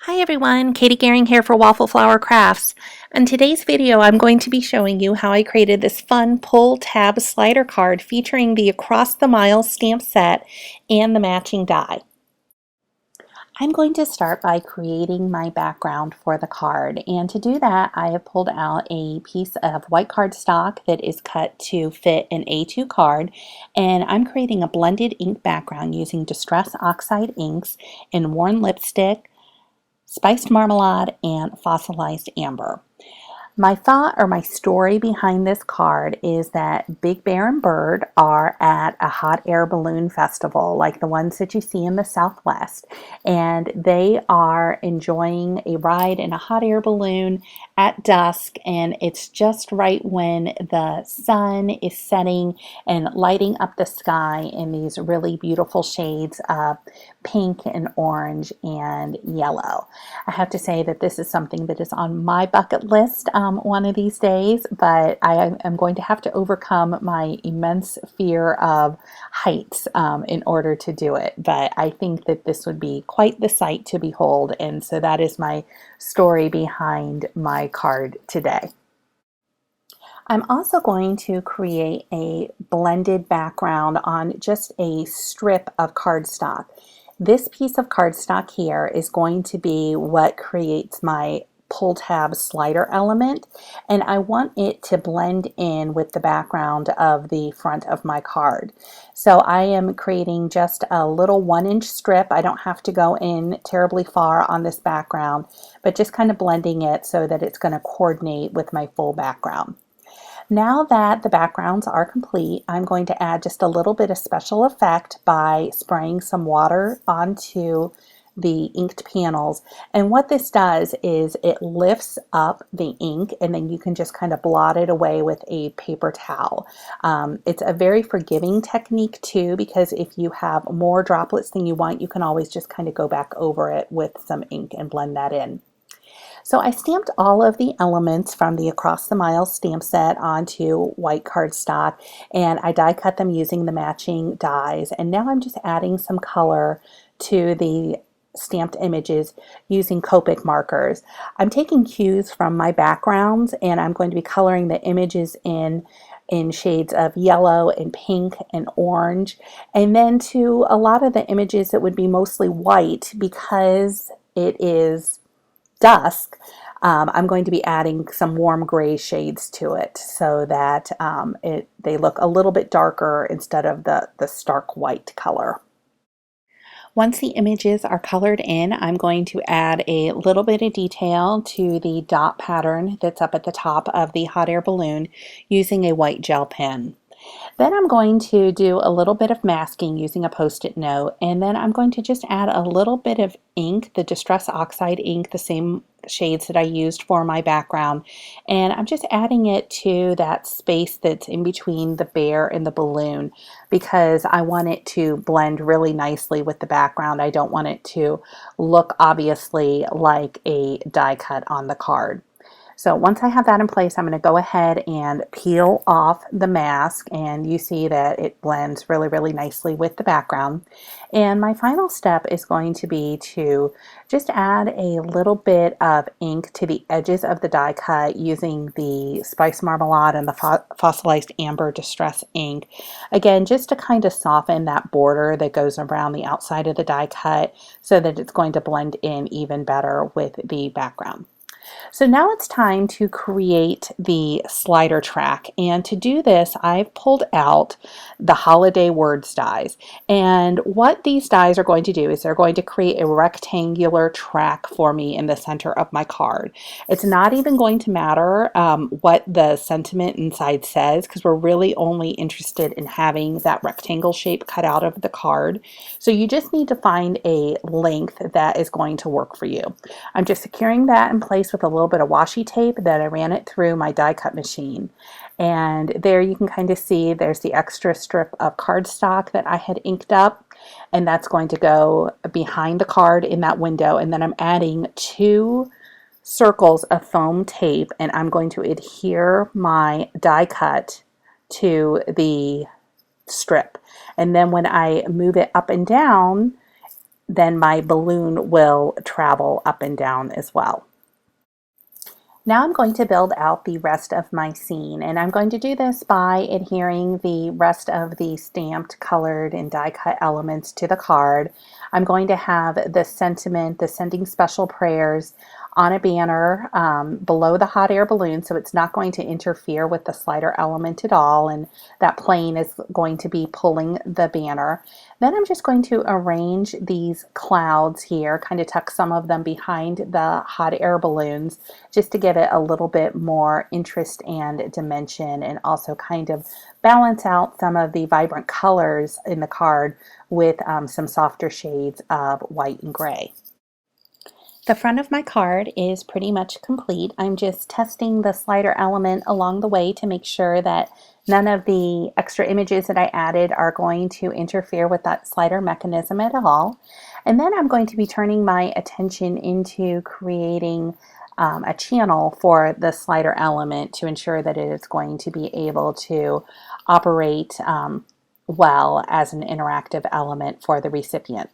Hi everyone, Katie Gehring here for Waffle Flower Crafts. In today's video, I'm going to be showing you how I created this fun pull tab slider card featuring the Across the Mile stamp set and the matching die. I'm going to start by creating my background for the card, and to do that I have pulled out a piece of white cardstock that is cut to fit an A2 card, and I'm creating a blended ink background using Distress Oxide inks in Worn Lipstick, Spiced Marmalade, and Fossilized Amber. My thought or my story behind this card is that Big Bear and Bird are at a hot air balloon festival like the ones that you see in the Southwest, and they are enjoying a ride in a hot air balloon at dusk, and it's just right when the sun is setting and lighting up the sky in these really beautiful shades of pink and orange and yellow. I have to say that this is something that is on my bucket list one of these days, but I am going to have to overcome my immense fear of heights in order to do it. But I think that this would be quite the sight to behold, and so that is my story behind my card today. I'm also going to create a blended background on just a strip of cardstock. This piece of cardstock here is going to be what creates my pull tab slider element, and I want it to blend in with the background of the front of my card. So I am creating just a little 1-inch strip. I don't have to go in terribly far on this background, but just kind of blending it so that it's going to coordinate with my full background. Now that the backgrounds are complete, I'm going to add just a little bit of special effect by spraying some water onto the inked panels. And what this does is it lifts up the ink, and then you can just kind of blot it away with a paper towel. It's a very forgiving technique too, because if you have more droplets than you want, you can always just kind of go back over it with some ink and blend that in. So I stamped all of the elements from the Across the Mile stamp set onto white cardstock, and I die cut them using the matching dies. And now I'm just adding some color to the stamped images using Copic markers. I'm taking cues from my backgrounds, and I'm going to be coloring the images in shades of yellow and pink and orange. And then to a lot of the images it would be mostly white because it is dusk. I'm going to be adding some warm gray shades to it so that they look a little bit darker instead of the stark white color. Once the images are colored in, I'm going to add a little bit of detail to the dot pattern that's up at the top of the hot air balloon using a white gel pen. Then I'm going to do a little bit of masking using a post-it note, and then I'm going to just add a little bit of ink, the Distress Oxide ink, the same shades that I used for my background, and I'm just adding it to that space that's in between the bear and the balloon because I want it to blend really nicely with the background. I don't want it to look obviously like a die cut on the card. So once I have that in place, I'm going to go ahead and peel off the mask, and you see that it blends really, really nicely with the background. And my final step is going to be to just add a little bit of ink to the edges of the die cut using the Spiced Marmalade and the Fossilized Amber Distress ink. Again, just to kind of soften that border that goes around the outside of the die cut so that it's going to blend in even better with the background. So now it's time to create the slider track, and to do this I've pulled out the holiday words dies, and what these dies are going to do is they're going to create a rectangular track for me in the center of my card. It's not even going to matter what the sentiment inside says because we're really only interested in having that rectangle shape cut out of the card. So you just need to find a length that is going to work for you. I'm just securing that in place with a little bit of washi tape that I ran it through my die cut machine. And there you can kind of see there's the extra strip of cardstock that I had inked up, and that's going to go behind the card in that window. And then I'm adding 2 circles of foam tape, and I'm going to adhere my die cut to the strip. And then when I move it up and down, then my balloon will travel up and down as well. Now I'm going to build out the rest of my scene, and I'm going to do this by adhering the rest of the stamped, colored, and die cut elements to the card. I'm going to have the sentiment, the sending special prayers, on a banner below the hot air balloon, so it's not going to interfere with the slider element at all, and that plane is going to be pulling the banner. Then I'm just going to arrange these clouds here, kind of tuck some of them behind the hot air balloons, just to give it a little bit more interest and dimension, and also kind of balance out some of the vibrant colors in the card with some softer shades of white and gray. The front of my card is pretty much complete. I'm just testing the slider element along the way to make sure that none of the extra images that I added are going to interfere with that slider mechanism at all. And then I'm going to be turning my attention into creating a channel for the slider element to ensure that it is going to be able to operate well as an interactive element for the recipient.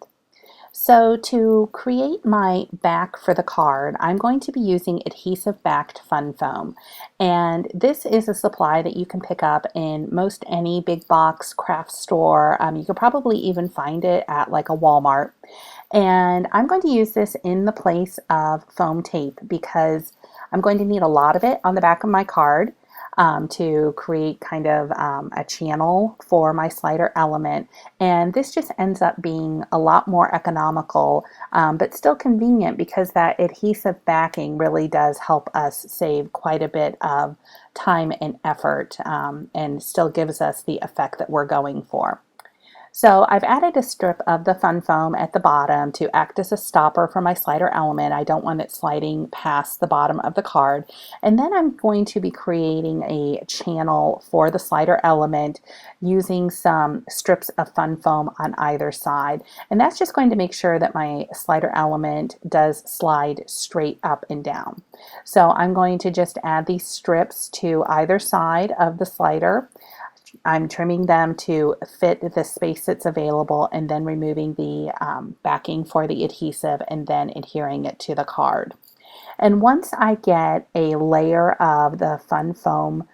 So to create my back for the card, I'm going to be using adhesive backed fun foam. And this is a supply that you can pick up in most any big box craft store. You could probably even find it at like a Walmart. And I'm going to use this in the place of foam tape because I'm going to need a lot of it on the back of my card. To create kind of a channel for my slider element, and this just ends up being a lot more economical but still convenient because that adhesive backing really does help us save quite a bit of time and effort and still gives us the effect that we're going for. So I've added a strip of the fun foam at the bottom to act as a stopper for my slider element. I don't want it sliding past the bottom of the card. And then I'm going to be creating a channel for the slider element using some strips of fun foam on either side. And that's just going to make sure that my slider element does slide straight up and down. So I'm going to just add these strips to either side of the slider. I'm trimming them to fit the space that's available and then removing the backing for the adhesive and then adhering it to the card. And once I get a layer of the fun foam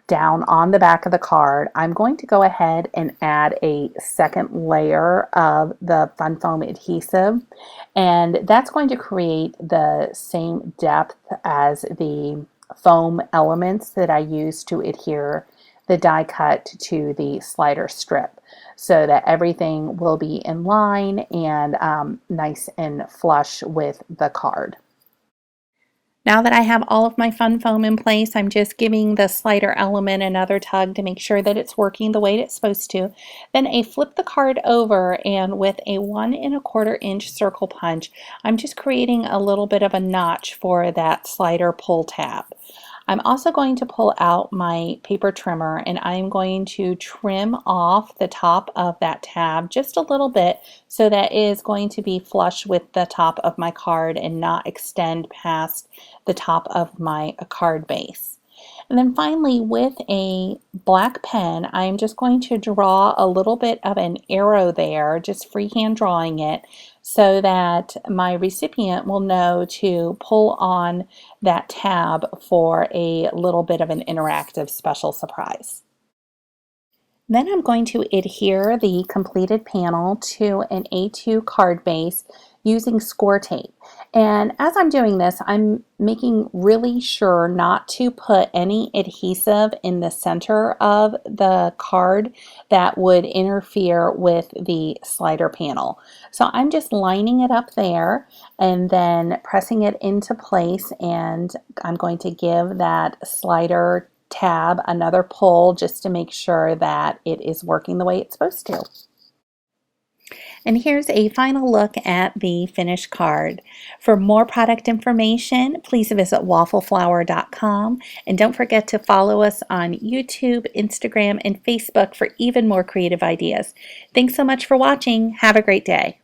down on the back of the card, I'm going to go ahead and add a second layer of the fun foam adhesive, and that's going to create the same depth as the foam elements that I use to adhere the die cut to the slider strip so that everything will be in line and nice and flush with the card. Now that I have all of my fun foam in place, I'm just giving the slider element another tug to make sure that it's working the way it's supposed to. Then I flip the card over, and with a 1 1/4 inch circle punch, I'm just creating a little bit of a notch for that slider pull tab. I'm also going to pull out my paper trimmer, and I'm going to trim off the top of that tab just a little bit so that it is going to be flush with the top of my card and not extend past the top of my card base. And then finally, with a black pen, I'm just going to draw a little bit of an arrow there, just freehand drawing it, so that my recipient will know to pull on that tab for a little bit of an interactive special surprise. Then I'm going to adhere the completed panel to an A2 card base using score tape. And as I'm doing this, I'm making really sure not to put any adhesive in the center of the card that would interfere with the slider panel. So I'm just lining it up there and then pressing it into place, and I'm going to give that slider tab another pull just to make sure that it is working the way it's supposed to. And here's a final look at the finished card. For more product information, please visit waffleflower.com, and don't forget to follow us on YouTube, Instagram, and Facebook for even more creative ideas. Thanks so much for watching. Have a great day.